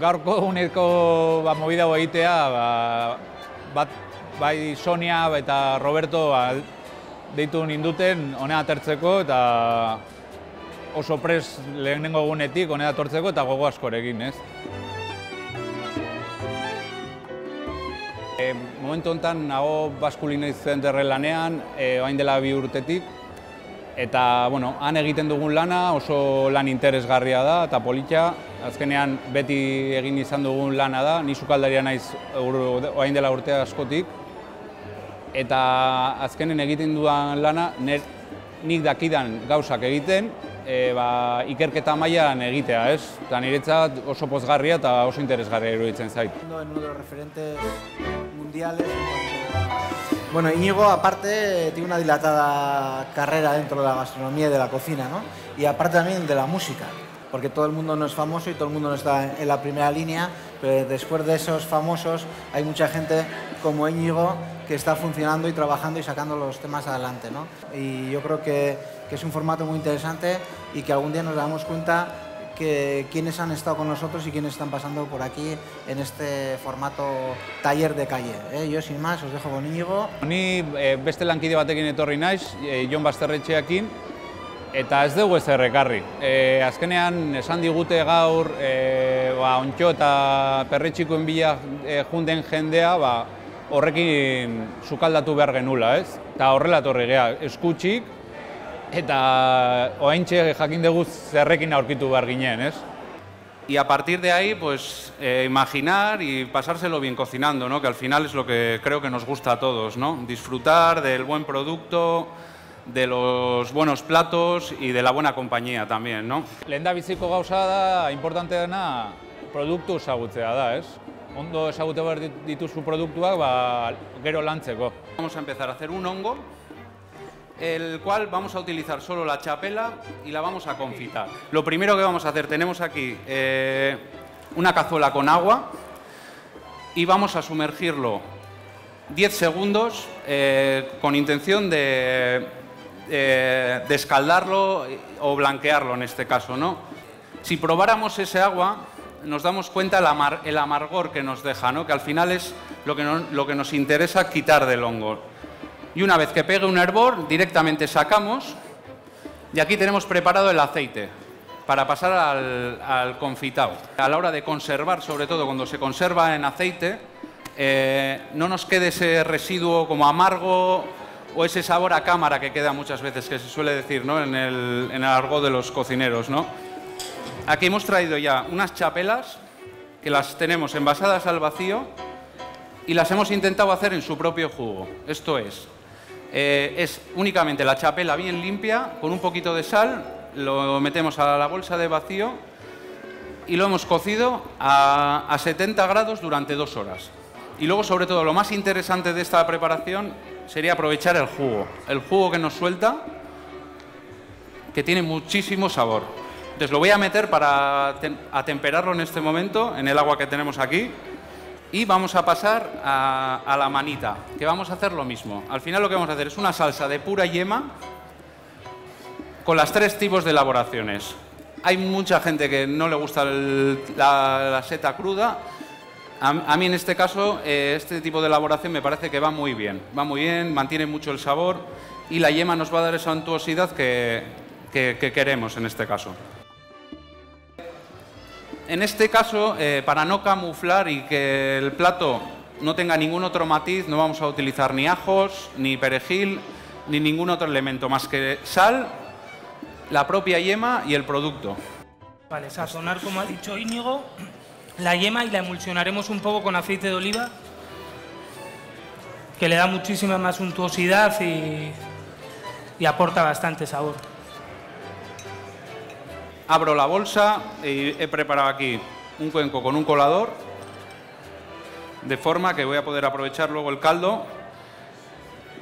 gaurko eguneko movida hau egitea, bai Sonia eta Roberto deitu ninduten honea atertzeko eta oso prest lehenengo egunetik honea atortzeko eta gogo askorekin, ez? Momentu honetan nago Baskulin Zenterren lanean, orain dela 2 urtetik, eta han egiten dugun lana oso lan interesgarria da eta polita. Azkenean beti egin izan dugun lana da, ni sukaldaria naiz orain dela urte askotik, eta azkenen egiten dudan lana nik dakidan gauzak egiten, ikerketa mailan egitea, ez? Eta niretzat oso pozgarria eta oso interesgarria iruditzen zait. En uno de los referentes mundiales. Bueno, Íñigo, aparte, tiene una dilatada carrera dentro de la gastronomía y de la cocina, ¿no? Y aparte también de la música, porque todo el mundo no es famoso y todo el mundo no está en la primera línea, pero después de esos famosos hay mucha gente como Íñigo que está funcionando y trabajando y sacando los temas adelante, ¿no? Y yo creo que es un formato muy interesante y que algún día nos damos cuenta que quienes han estado con nosotros y quienes están pasando por aquí en este formato taller de calle. Yo, sin más, os dejo con Íñigo. Ni beste lankide batekin etorri naiz, Jon Basterretxeakin, eta ez dugu ezer ekarri. Azkenean, esan digute gaur, ontxo eta perretxikoen bila junden jendea, horrekin sukaldatu behar genula, ez? Eta horrela etorri geha, eskutsik, eta oraintxe jakin dugu zerrekin aurkitu behar ginen, ez? Y a partir de ahí, pues, imaginar y pasárselo bien cocinando, ¿no? Que al final es lo que creo que nos gusta a todos, ¿no? Disfrutar del buen producto, de los buenos platos y de la buena compañía también, ¿no? Lehendabiziko gauza da, importante dena, produktu ezagutzea da, ez? Ondo ezagutu behar dituzu produktuak, gero lantzeko. Vamos a empezar a hacer un hongo, el cual vamos a utilizar solo la chapela y la vamos a confitar. Lo primero que vamos a hacer, tenemos aquí una cazuela con agua y vamos a sumergirlo 10 segundos con intención de escaldarlo o blanquearlo en este caso, ¿no? Si probáramos ese agua, nos damos cuenta el amargor que nos deja, ¿no? Que al final es lo que nos interesa quitar del hongo. Y una vez que pegue un hervor, directamente sacamos y aquí tenemos preparado el aceite para pasar al confitado. A la hora de conservar, sobre todo cuando se conserva en aceite, no nos quede ese residuo como amargo o ese sabor a cámara que queda muchas veces, que se suele decir, ¿no? en el argot de los cocineros, ¿no? Aquí hemos traído ya unas chapelas que las tenemos envasadas al vacío y las hemos intentado hacer en su propio jugo. Esto es únicamente la chapela bien limpia, con un poquito de sal, lo metemos a la bolsa de vacío y lo hemos cocido a 70 grados durante 2 horas. Y luego, sobre todo, lo más interesante de esta preparación sería aprovechar el jugo que nos suelta, que tiene muchísimo sabor. Entonces lo voy a meter para atemperarlo en este momento, en el agua que tenemos aquí. Y vamos a pasar a la manita, que vamos a hacer lo mismo. Al final lo que vamos a hacer es una salsa de pura yema con las 3 tipos de elaboraciones. Hay mucha gente que no le gusta la seta cruda. A mí en este caso, este tipo de elaboración me parece que va muy bien. Va muy bien, mantiene mucho el sabor y la yema nos va a dar esa untuosidad que queremos en este caso. En este caso, para no camuflar y que el plato no tenga ningún otro matiz, no vamos a utilizar ni ajos, ni perejil, ni ningún otro elemento más que sal, la propia yema y el producto. Vale, sazonar, como ha dicho Íñigo, la yema y la emulsionaremos un poco con aceite de oliva, que le da muchísima más untuosidad y aporta bastante sabor. Abro la bolsa y he preparado aquí un cuenco con un colador, de forma que voy a poder aprovechar luego el caldo.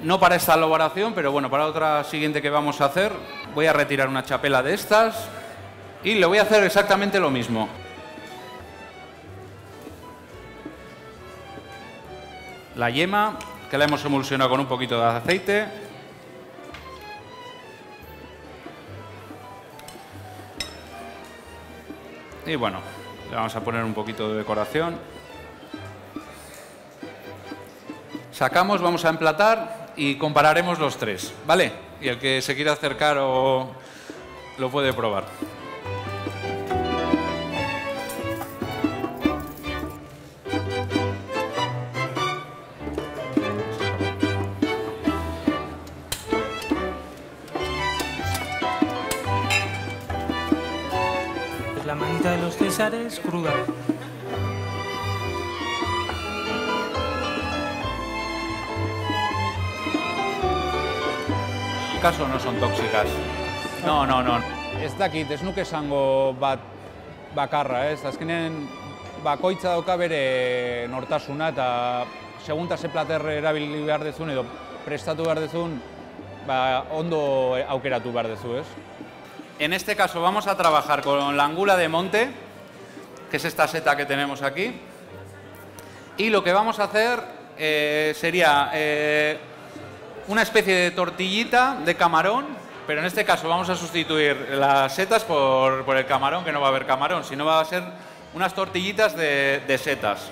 No para esta elaboración, pero bueno, para otra siguiente que vamos a hacer, voy a retirar una chapela de estas y le voy a hacer exactamente lo mismo. La yema, que la hemos emulsionado con un poquito de aceite. Y bueno, Le vamos a poner un poquito de decoración. Sacamos, vamos a emplatar y compararemos los tres, ¿vale? Y el que se quiera acercar lo puede probar. La manita de los Césares cruda. Caso no son tóxicas. No. Ez dakit, ez nuke esango bat bakarra, ez? Azkenean bakoitza dauka bere nortasuna eta segunta ze plater erabili behar dezun edo prestatu behar dezun, ondo aukeratu behar dezu, ez? En este caso vamos a trabajar con la angula de monte, que es esta seta que tenemos aquí. Y lo que vamos a hacer sería una especie de tortillita de camarón, pero en este caso vamos a sustituir las setas por el camarón, que no va a haber camarón, sino va a ser unas tortillitas de setas.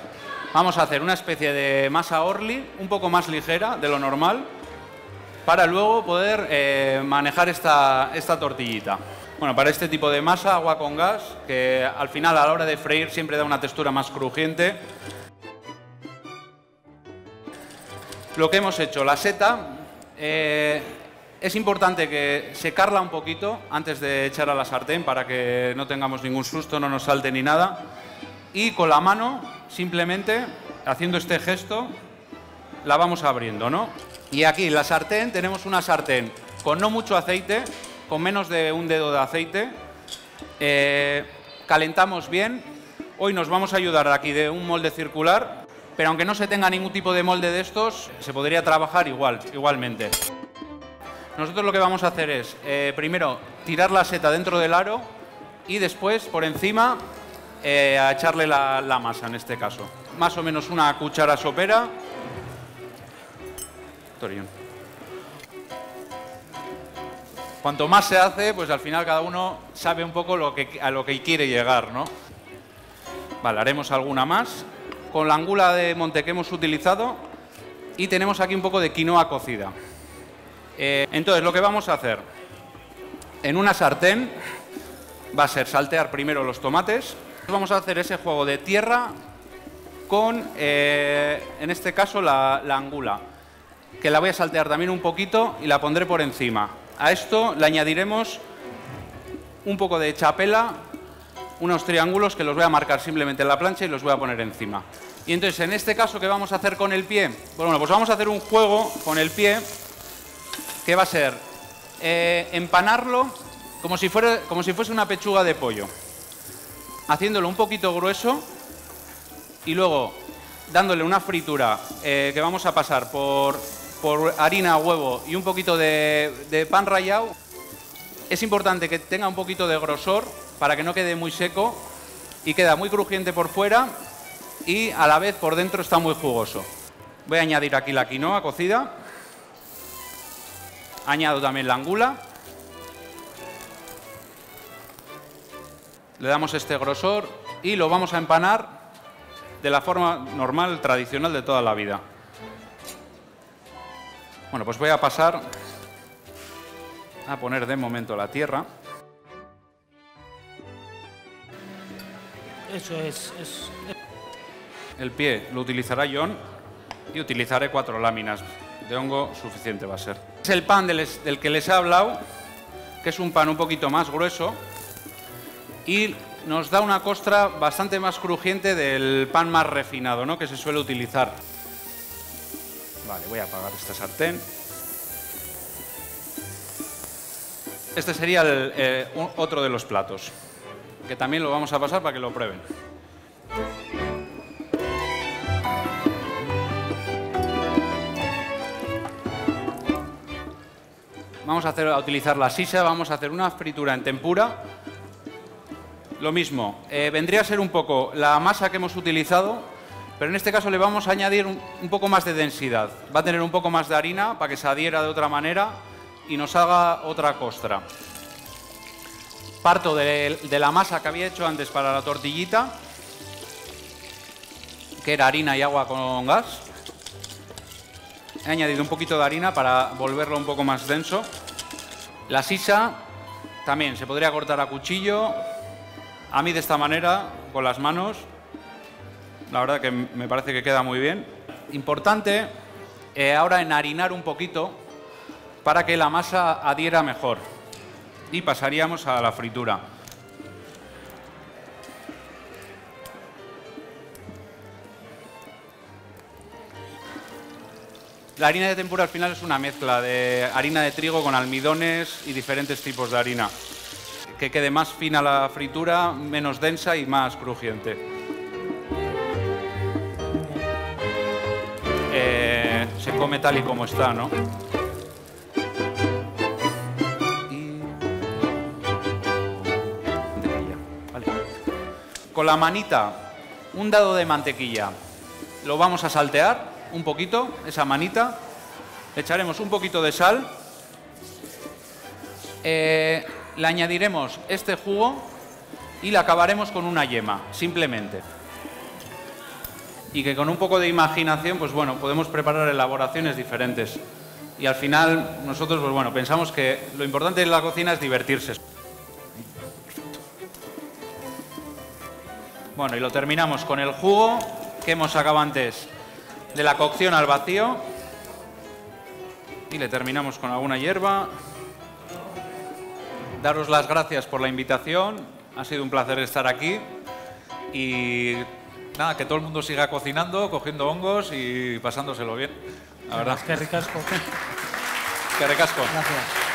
Vamos a hacer una especie de masa orly, un poco más ligera de lo normal, para luego poder manejar esta tortillita. Bueno, para este tipo de masa, agua con gas, que al final a la hora de freír siempre da una textura más crujiente. Lo que hemos hecho, la seta, es importante que secarla un poquito antes de echar a la sartén para que no tengamos ningún susto, no nos salte ni nada. Y con la mano, simplemente, haciendo este gesto, la vamos abriendo, ¿no? Y aquí en la sartén tenemos una sartén con no mucho aceite, con menos de un dedo de aceite. Calentamos bien. Hoy nos vamos a ayudar aquí de un molde circular, pero aunque no se tenga ningún tipo de molde de estos, se podría trabajar igualmente. Nosotros lo que vamos a hacer es, primero, tirar la seta dentro del aro y después, por encima, a echarle la masa, en este caso. Más o menos una cuchara sopera. Cuanto más se hace, pues al final cada uno sabe un poco a lo que quiere llegar, ¿no? Vale, haremos alguna más con la angula de monte que hemos utilizado y tenemos aquí un poco de quinoa cocida. Entonces, lo que vamos a hacer en una sartén va a ser saltear primero los tomates. Vamos a hacer ese juego de tierra con, en este caso, la angula, que la voy a saltear también un poquito y la pondré por encima. A esto le añadiremos un poco de chapela, unos triángulos que los voy a marcar simplemente en la plancha y los voy a poner encima. Y entonces, en este caso, ¿qué vamos a hacer con el pie? Bueno, pues vamos a hacer un juego con el pie que va a ser empanarlo como si fuese una pechuga de pollo, haciéndolo un poquito grueso y luego dándole una fritura que vamos a pasar por harina, huevo y un poquito de pan rallado. Es importante que tenga un poquito de grosor para que no quede muy seco y queda muy crujiente por fuera y a la vez por dentro está muy jugoso. Voy a añadir aquí la quinoa cocida. Añado también la angula. Le damos este grosor y lo vamos a empanar de la forma normal, tradicional de toda la vida. Bueno, pues voy a pasar a poner de momento la tierra. Eso es. El pie lo utilizará Jon y utilizaré 4 láminas de hongo, suficiente va a ser. Es el pan del que les he hablado, que es un pan un poquito más grueso y nos da una costra bastante más crujiente del pan más refinado, ¿no?, que se suele utilizar. Vale, voy a apagar esta sartén. Este sería otro de los platos, que también lo vamos a pasar para que lo prueben. Vamos a utilizar la sisa, vamos a hacer una fritura en tempura. Lo mismo, vendría a ser un poco la masa que hemos utilizado, pero en este caso le vamos a añadir un poco más de densidad. Va a tener un poco más de harina para que se adhiera de otra manera y nos haga otra costra. Parto de la masa que había hecho antes para la tortillita que era harina y agua con gas. He añadido un poquito de harina para volverlo un poco más denso. La sisa también se podría cortar a cuchillo. A mí de esta manera, con las manos, la verdad que me parece que queda muy bien. Importante ahora enharinar un poquito para que la masa adhiera mejor. Y pasaríamos a la fritura. La harina de tempura al final es una mezcla de harina de trigo con almidones y diferentes tipos de harina. Que quede más fina la fritura, menos densa y más crujiente. Se come tal y como está, ¿no? Y... mantequilla, vale. Con la manita, un dado de mantequilla. Lo vamos a saltear un poquito, esa manita. Le echaremos un poquito de sal. Le añadiremos este jugo y le acabaremos con una yema, simplemente. Y que con un poco de imaginación, pues bueno, podemos preparar elaboraciones diferentes. Y al final, nosotros, pues bueno, pensamos que lo importante en la cocina es divertirse. Bueno, y lo terminamos con el jugo que hemos sacado antes de la cocción al vacío. Y le terminamos con alguna hierba. Daros las gracias por la invitación. Ha sido un placer estar aquí. Y nada, que todo el mundo siga cocinando, cogiendo hongos y pasándolo bien. La verdad. Qué ricasco. Qué ricasco. Gracias.